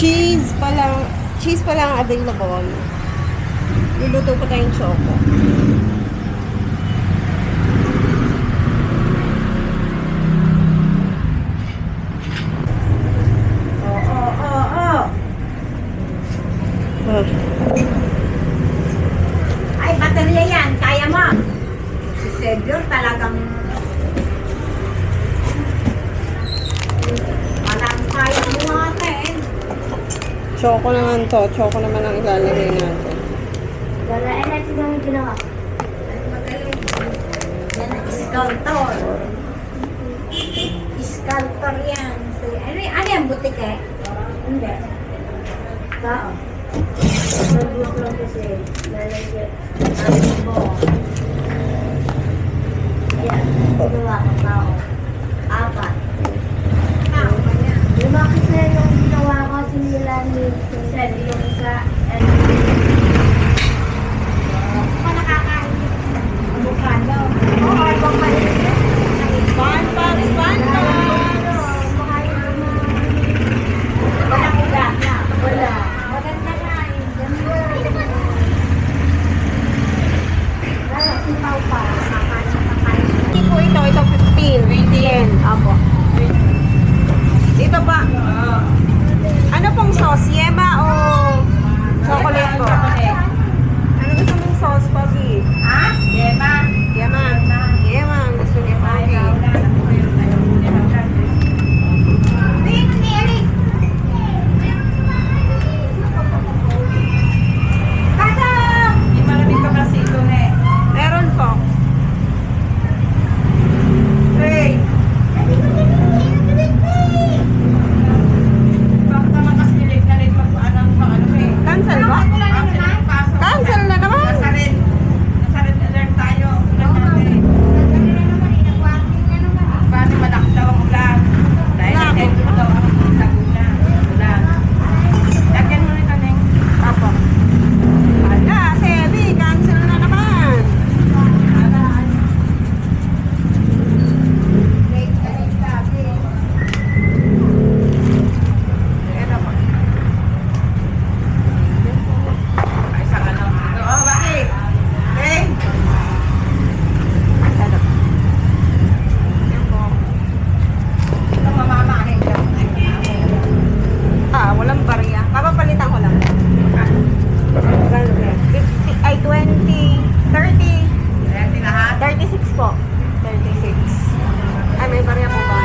Cheese pa lang available. Luluto pa tayong choco. Ay, baterya yan. Kaya mo. Si Savior talagang walang kaya mo natin. Choco naman to. Choco naman ang ilalagay natin. Wala, natin yung ginawa. Magaling. Yan ang sculptor. Sculptor yan. Ano yan, butik eh? Hindi. Tao. Nag-book lang kasi. Lalagyan. Ano mo? Ayan. Ginawa ng tao. 4. Tao ba yan? Lumakit na yung ginawa kasi nila ni Sel. Yung sa... Ako nakakain. Avocado. Oo, avocado. Spanbox. Walang ugat na. Wala. Maganda nga eh. Wala. Sipaw pa. Hindi po ito. Ito 15. 10. Apo. Dito ba? Ano pong sauce? Yema o chocolate po? Ano gusto mong sauce, Pogi? Ha? Yema. Yema. Yema. Ang gusto ni Pogi. Meron po. Cancel ba? Cancel na naman. Apo. Ala, Sebi, cancel na naman. Ito po. Ito. Yan po. Walang barya. Papapalitan ko lang. Magkano ba yan? 50, ay 20, 30, 36 po. 36. Ay, may barya po ba?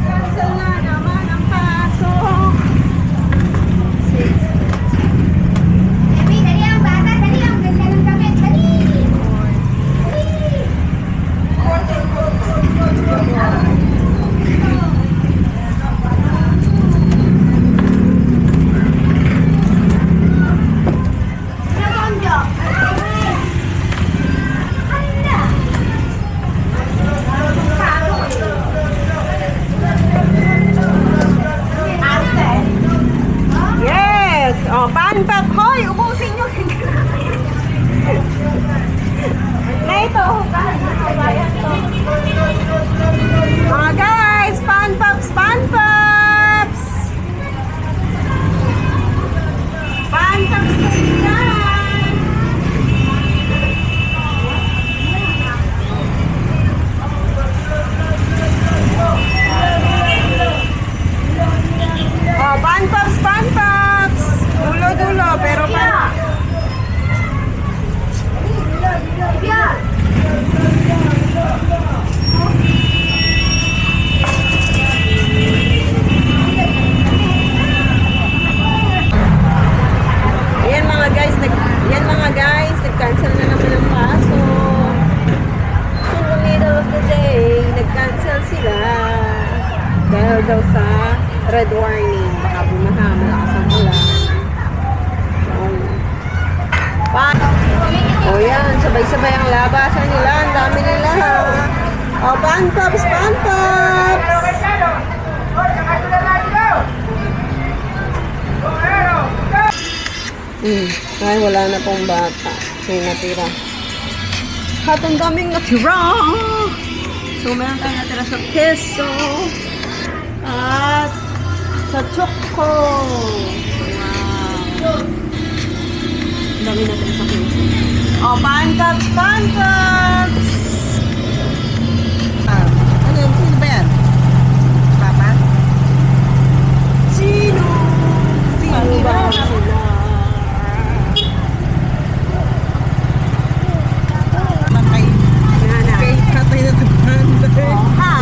Cancel na naman ang pasok. Yes! Oh, pan-pap. Hoy, ubusin nyo. Na ito. Mga guys, pan-paps, pan-paps. Pan-paps na yan. Oh, pan-paps, pan-paps. Dulo-dulo, pero pan... Yeah. Sabay-sabay ang labasan nila. Ang dami nila. Oh, pan-pops, pan-pops! Ay, wala na pong bata. May natira. At ang daming natira. So, meron tayong natira sa keso. At sa choco. Wow. Ang dami natira sa keso. Oh, pan-cups, pan-cups! Ano yun? Sino ba yan? Papa? Sino? Sino ba sila? Kay Yan na. tatay na tapan. Ha?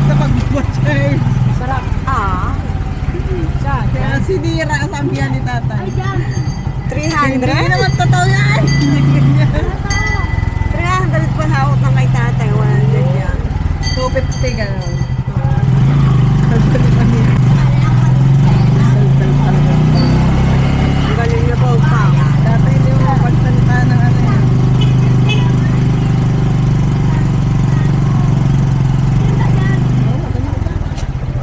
Sa pag-watcher. Sarap. Ah. Kaya sinira ang sambihan ni tatay. 300? Hindi naman totoo yan. 300 pa hawak ng kay tatay. 100 yan. 250 gano'n. Ang galing na po pa. Tatay hindi mo mapagsalita ng ano yan.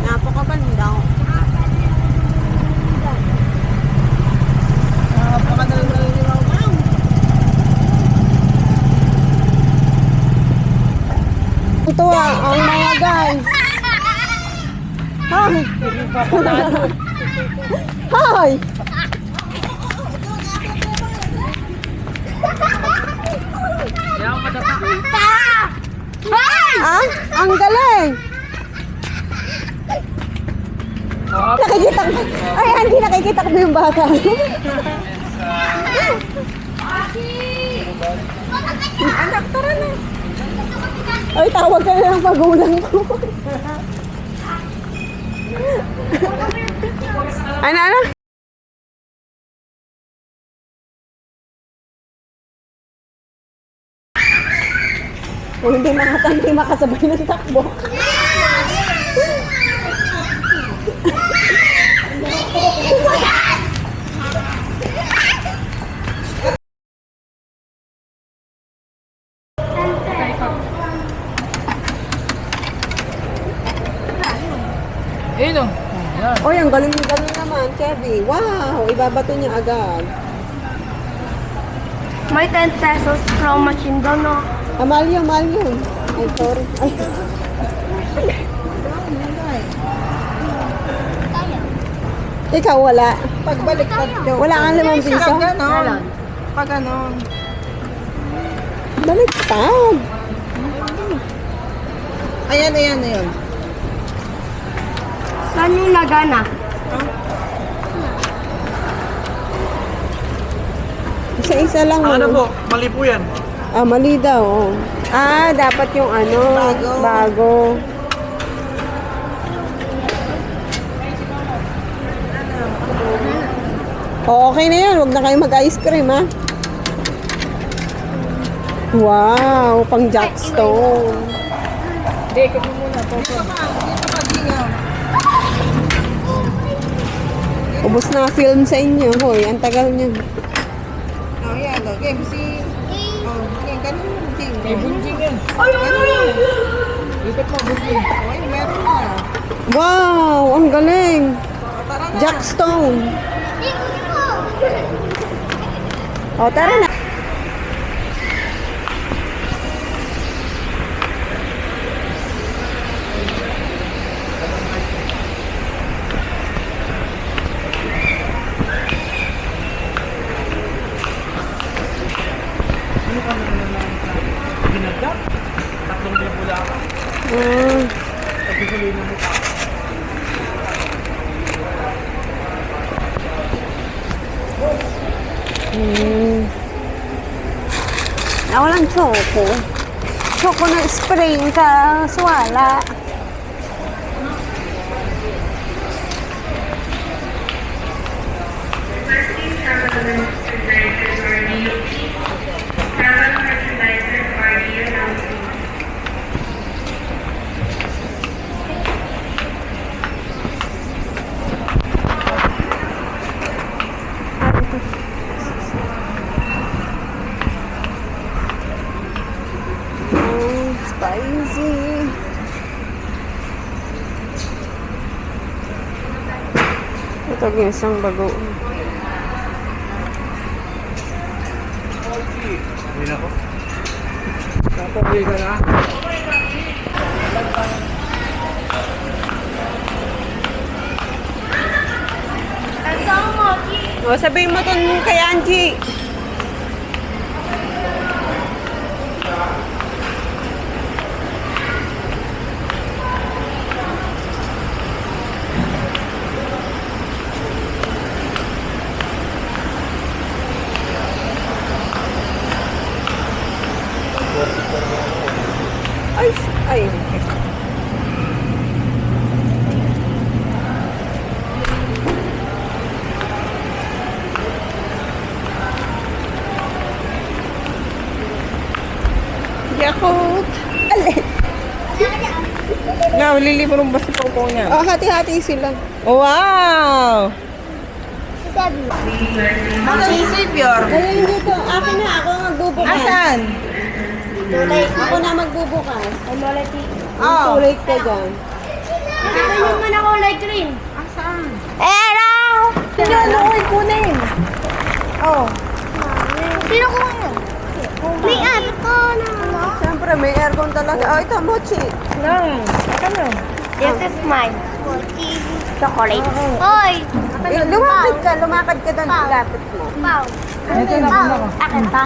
Napakaganda. Napakadaldal ni Mama. Ito ang mga guys. Hi! Hi! Ah, ang galing! Nakikita ko. Ay, hindi nakikita ko yung bata. Anak, tara na. Ay, tawag ka na ng pagulang ko. Ano? Kung hindi makasabay ng takbo. Oy, ang galing-galing naman, Kevin. Wow, ibabato niya agad. May 10 pesos from machine doon, no? Mahal yun. Ay, sorry. Ay. Ikaw, wala. Pagbaliktad ko. Wala kang 5 piso? Pag ganon. Pag ganon. Baliktad. Ayan. Saan yung nagana? Isa-isa lang. Ano oh. po? Mali po yan. Ah, mali daw. Oh. Ah, dapat yung ano, bago. Oh, okay na yan. Huwag na kayo mag-ice cream, ha? Wow, pang Jackstone. Ubus na film sa inyo, hoy. Ang tagal niya. Oh, yan. Game si... Oh, yan. Ganun yung game. Kay Bunjing yan. Lipat mo, Bunjing. Ay, meron na. Wow, ang galing. Tara na. Jackstone. O, tara na. Ginagdak. 3,000 lang. Ah, Sabi ko lang mo. walang choco. Choco na spring ka, swala. Yung isang bago. Hindi na ako. Napauwi ka na. O, sabihin mo dun kay Angie. Ay, ay. Yakult. Alin. Na, lilibrong ba si Popo niya? Oh, hati-hati sila. Oh, wow! Ano si Savior? Ayun dito. Akin na. Ako ang magbubukas. Asan? Ako na magbubukas. Oh. Too late ka dyan. Ano man ako light green? Asan? Hello! Sino ano ko ikunin? Oh. Sino ko ngayon? May aircon na. Siyempre, may aircon talaga. Oh, ito, mochi. Nang. Ano? This is mine. Chocolate. Hoy! Lumakad ka doon. Lapit mo. Pau. Ito na po ako. Akin pa.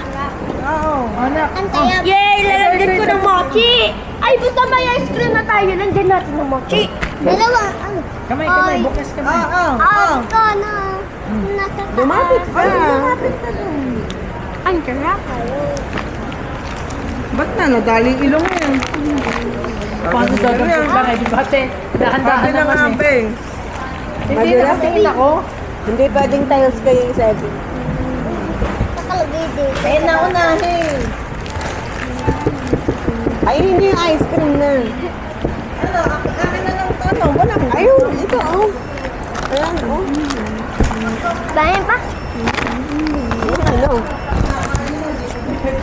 Oo. Anak. Yay! Lalagyan ko ng mochi! Ay, basta may ice cream na tayo. Nandiyan natin ng mochi. Dalawa. Ano? Kamay, bukas kamay. Oo. Ito na. Nasa taas. Lumapit ka. Lumapit ka doon. Ang sarap. Ba't na? Nadaling ilong yan. Paano dadang lang eh? Di ba ate? Dahan-dahan Bakit naman naman eh. Hindi na tingin ako. Hindi pwedeng tiles kayo yung sabi. Nakalagay dito. Eh, naunahin. Ay, hindi yung ice cream na. Ano? Akin na lang ito. Ano? Walang. Ayun, ito, oh. Ayan, oh. Bayan pa? Yung ano.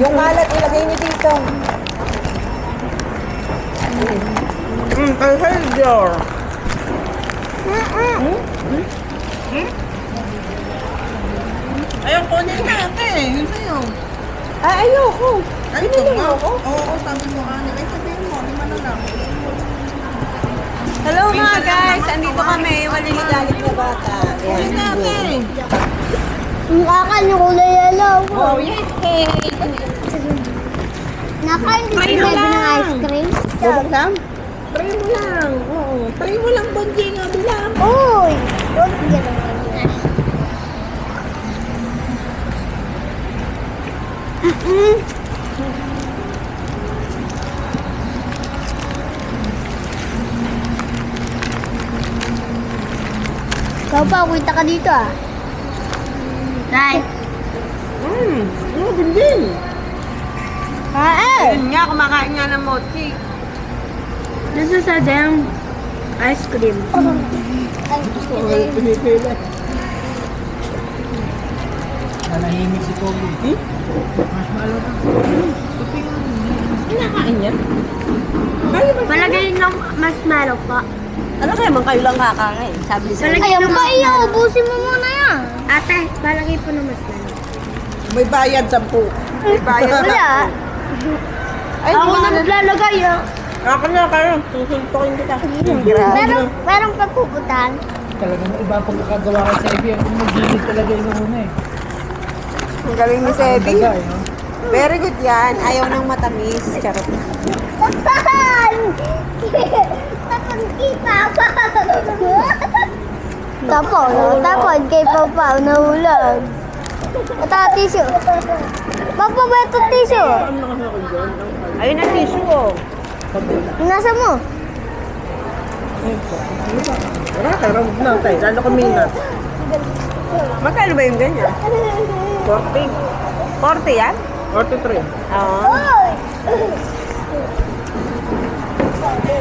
Yung kalat, ilagay niyo dito. Kay Savior. Ayun, kunin natin. Yun sa'yo. Ay, ayoko. Ay, ito nga. Oo, sabi mo, ano. Ay, sabihin mo. Lima na lang. Hello mga guys, andito kami. Maniligalit na bata. Kunin natin. Ang akal yung kulay yellow. Oh, yes. Nakain din Try si mo Baby ng lang. ice cream. Bubuksan? Try mo lang. Oo. Try mo lang, Bonji. Nga bilang. Uy! Huwag yan. Ikaw pa, kuwita ka dito ah. Right. Bindin. Ah, Yun nga, kumakain nga ng mochi. This is a damn ice cream. Pinipili. Nanahimik si Pogi. Marshmallow na. Kinakain niya? Palagay ng marshmallow pa. Ano kaya man kayo lang kakain? Sabi sa Ayaw pa iyo, ubusin mo muna yan. Ate, palagay po ng marshmallow. May bayad 10. May bayad Wala. Ay, Ako di na ba maglalagay ah. Ako na kayo. Susuntokin kita. Merong pagpuputan. Talagang iba ang pagkakagawa ka sa Xavier. Kung mag-gilid talaga yung una eh. Ang galing ni Sebi. Daga eh. No? Very good yan. Ayaw ng matamis. Charot. Tapan! Tapan kay Papa! Tapon kay Papa, nahulog. Ata tissue. Papa, ba ito tissue? Ayun ang tissue, oh. Nasa mo? Wala, kaya huwag na tayo. Lalo kuminat. Magkano ba yung ganyan? 40. 40 yan? 43. Oo. Oy!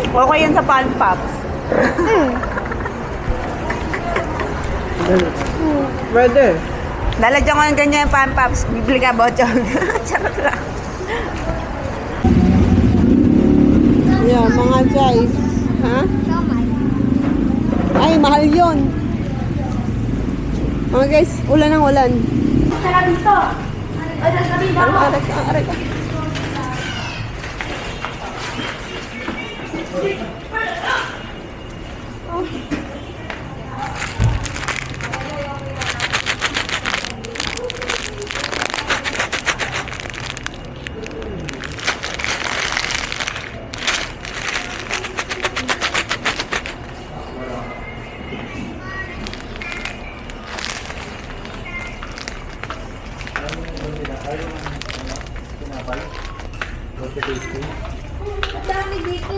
Okay yan sa Palm Pops. Pwede. Lalagyan ko ng ganyan yung Palm Pops. Bibili ka, Bochong. Charot lang. Yeah, mga guys. Ha? Ay, mahal yun. Mga guys, ulan ng ulan. Sarap dito. Ay, sasabi na ako. Aray ka. Ang dami dito.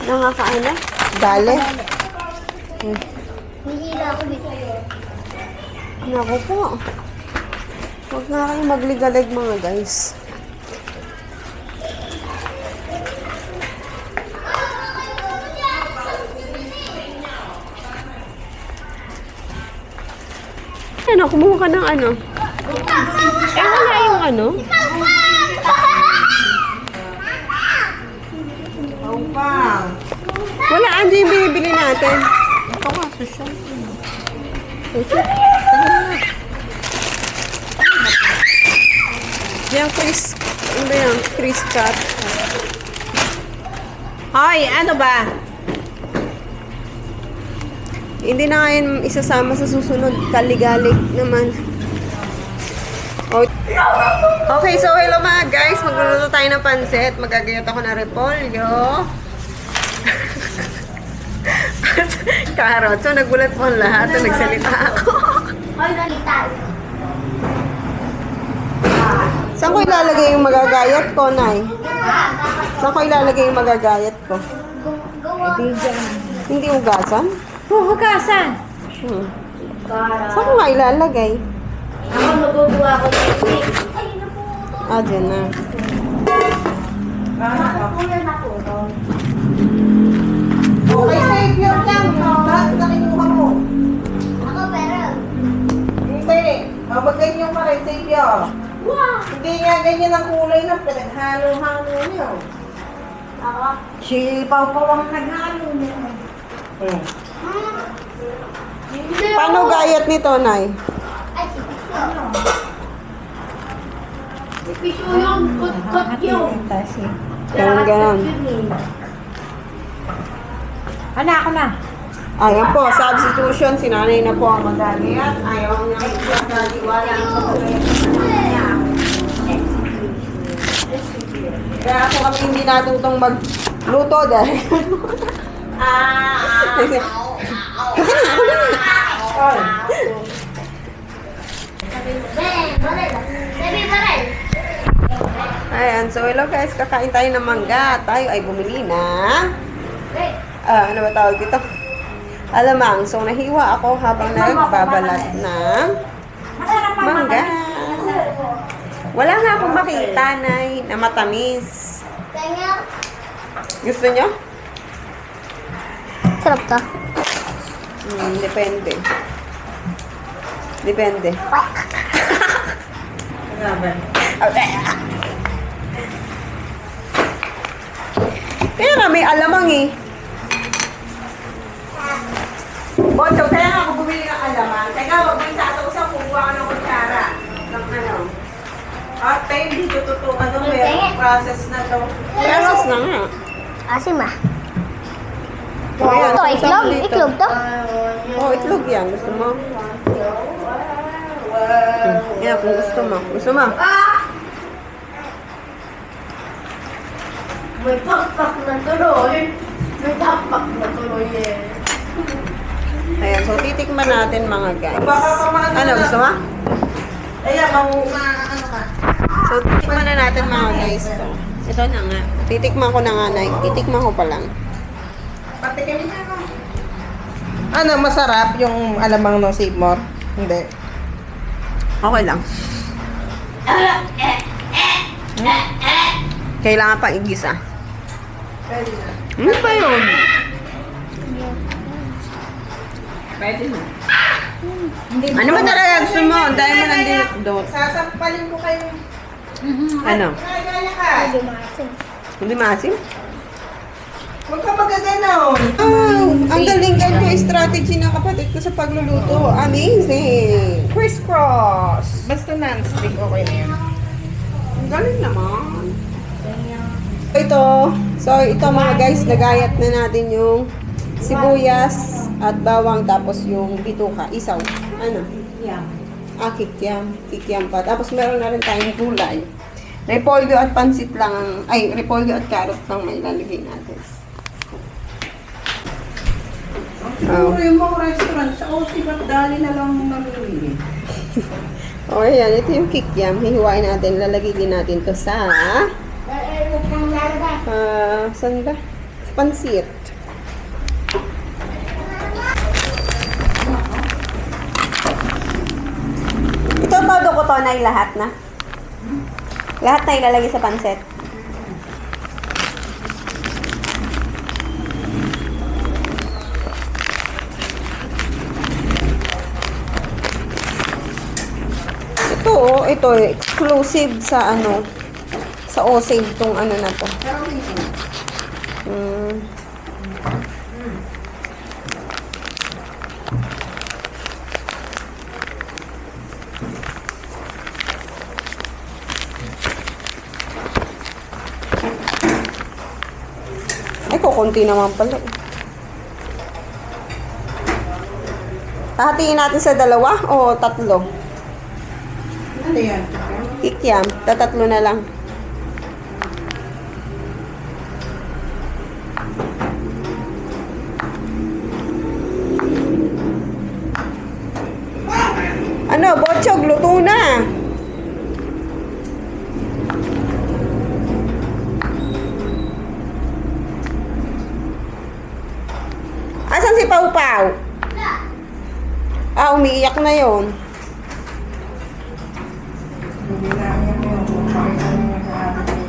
Nakakain na? Dali. Hihila ako dito. Naku po. Huwag nga kayo magligalig mga guys. Ano, kumuha ka ng ano? Wala yung ano? Oh, wow. Wala, ano yung binibili natin? Ito nga, social. Yung Chris, ano ba yan? Chris Cat. Hoy, ano ba? Hindi na nga yun isasama sa susunod. Kaligalig naman. Okay, so hello mga guys. Magluluto tayo ng pansit. Magagayat ako ng repolyo. At carrot. So nagulat po ang lahat. So, nagsalita ako. Ay, nalitan. Saan ko ilalagay yung magagayat ko, Nay? Saan ko ilalagay yung magagayat ko? Hindi ugasan? Huhugasan. Saan ko nga ilalagay? Ako maguguha ko ng cake. Ah, dyan na. Kuya na po. Okay, save yun lang. Lahat na kinuha mo. Ako pero. Hindi. Magganyan pa rin, save yun. Wow! Hindi nga ganyan ang kulay ng pinaghalo-halo niyo. Ako. Si Pau-Pau ang naghalo niya. Hindi Paano ako. gayat nito, Nay? Ay, si Pisyo. Si Pisyo yung kot-kot yung. Ganun. Ano, ako na. Ayan po, substitution. Sinanay na po ang magagayat. Ayaw niya nagwala ang pagkagayat. Kaya ako kami hindi natutong magluto dahil. Ayan, so hello guys, kakain tayo ng mangga. Tayo ay bumili na. Ano ba tawag dito? Alamang. So nahiwa ako habang nagbabalat ng mangga. Wala nga akong makita, Nay, na matamis. Gusto nyo? Sarap to. Depende. Depende. Okay. Kaya nga may alamang eh. Bocho, kaya nga ako bumili ng alamang. Kaya nga huwag mo yung sasawsaw, kukuha ka ng kutsara. Ng ano. At tayo hindi tututukan doon. May process na to. Process na nga. Asim ah. Ayan, Ito, sasawsaw itlog? dito. Itlog to? Oh, itlog yan. Gusto mo? Yan, kung gusto mo. Gusto mo? May pakpak na tuloy. May pakpak na tuloy eh. Ayan, so titikman natin mga guys. Baka pamaan Ano, gusto mo? Ayan, ano ka? So titikman na natin mga guys. Ito na nga. Titikman ko na nga, Nay. Titikman ko pa lang. Patikim na ako. Ano, masarap yung alamang ng Save More? Hindi. Okay lang. Kailangan pang igisa. Ano ba yun? Pwede na. Ano ba talaga gusto mo? Dahil mo nandito. Sasampalin ko kayo. Ano? Nagaya ka. Hindi maasim? Huwag ka magaganon. Ang galing ko yung strategy ng kapatid ko sa pagluluto. Amazing! Crisscross! Basta non-stick, okay na yan. Ang galing naman. Ito mga guys, nagayat na natin yung sibuyas at bawang tapos yung bituka, isaw. Ano? Kikiam. Kikiam pa. Tapos meron na rin tayong gulay. Repolyo at pansit lang, repolyo at carrot lang may lalagay natin. Siguro yung mga restaurant sa Osibat, dali na lang namimili. Okay, yan. Ito yung kikiam. Hihiwain natin. Lalagay din natin to sa... saan ba? Pansit. Ito todo ko to na lahat na. Lahat na ilalagay sa pansit. Ito exclusive sa sa Osage tong ano na to. Ay, kukunti naman pala eh. Hahatiin natin sa dalawa o tatlo? Ano yan? Kikiam. Tatatlo na lang. Ano, Botchog, luto na. Asan si Pau Pau? Umiiyak na yon. Hindi na yan yung pakita niya sa atin.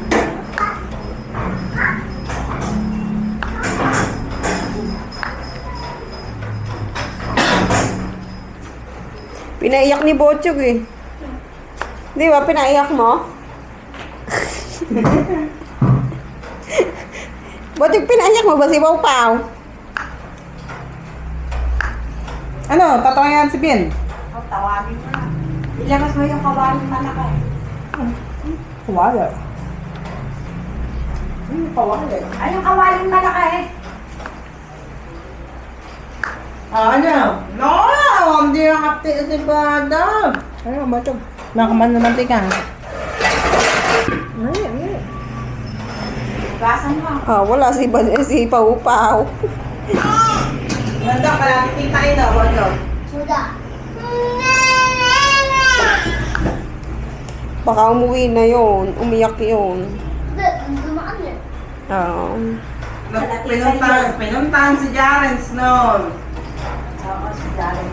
Pinaiyak ni Botchog eh. Di ba, pinaiyak mo? Botchog, pinaiyak mo ba si Pau Pau? Ano? Tatawayan si Ben? Tawagin mo na. Ilabas mo yung kawaling malaki. Kawala. Kawala. Ay, yung kawaling malaki. Ano? No! Hindi ang kapti si Bada. Ano ba ito? Nakaman na mantika. Gasan mo. Wala si Pau Pau. Ganda pala, titain na. Wala. Baka umuwi na yon, umiyak yon. Pinuntahan si Jarens noon. Oo, si Jaren.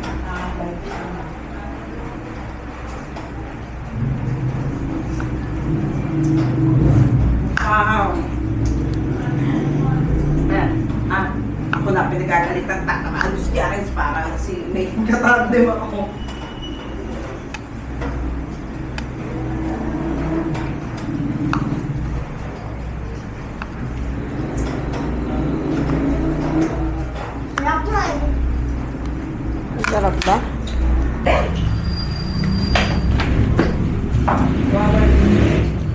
Ako na pinagagalitan naman si Jarens para si may katarde mo ako. Sarap ba?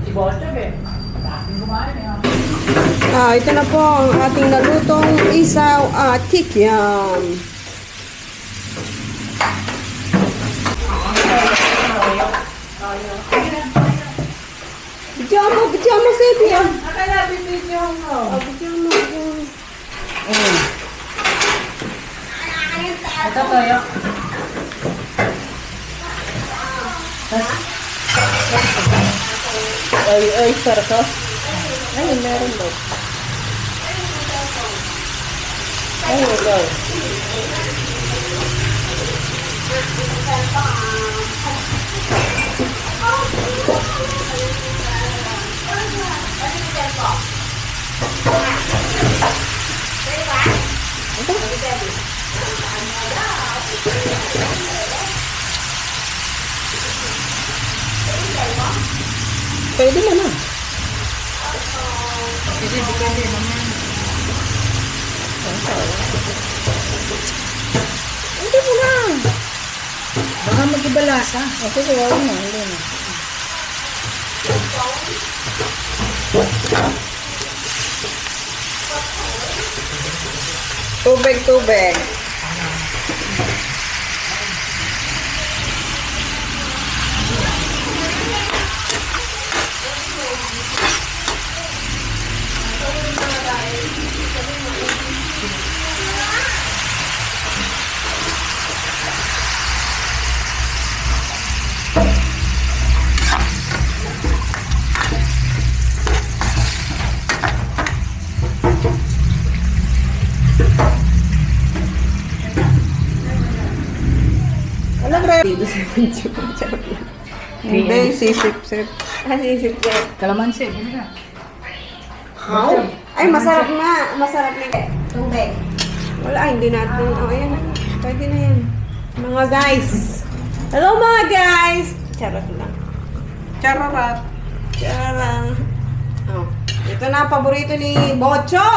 Si Botchog eh. Patakin kumain eh. Ito na po ang ating nalutong isaw at kikiam. Bidyan mo, Sebi. Akala bibidyo mo. Bidyan mo. Ito toyo. Ay, sarap. Ay, meron daw. Ay, wala. Pwede mo na. Hindi mo na. Baka mag-iba lasa. Kasi wala na. Hindi na. Tubig, tubig. Alam rin. Dito sa video. Charot lang. Hindi, sisip-sip. Sisip-sip. Kalamansi. Ano na? Ay, masarap na. Masarap na. Tubig. Wala, hindi natin. Oh, ayan na. Pwede na yan. Mga guys. Hello mga guys. Charot lang. Chararat. Charot lang. Oh. Ito na ang paborito ni Bocho.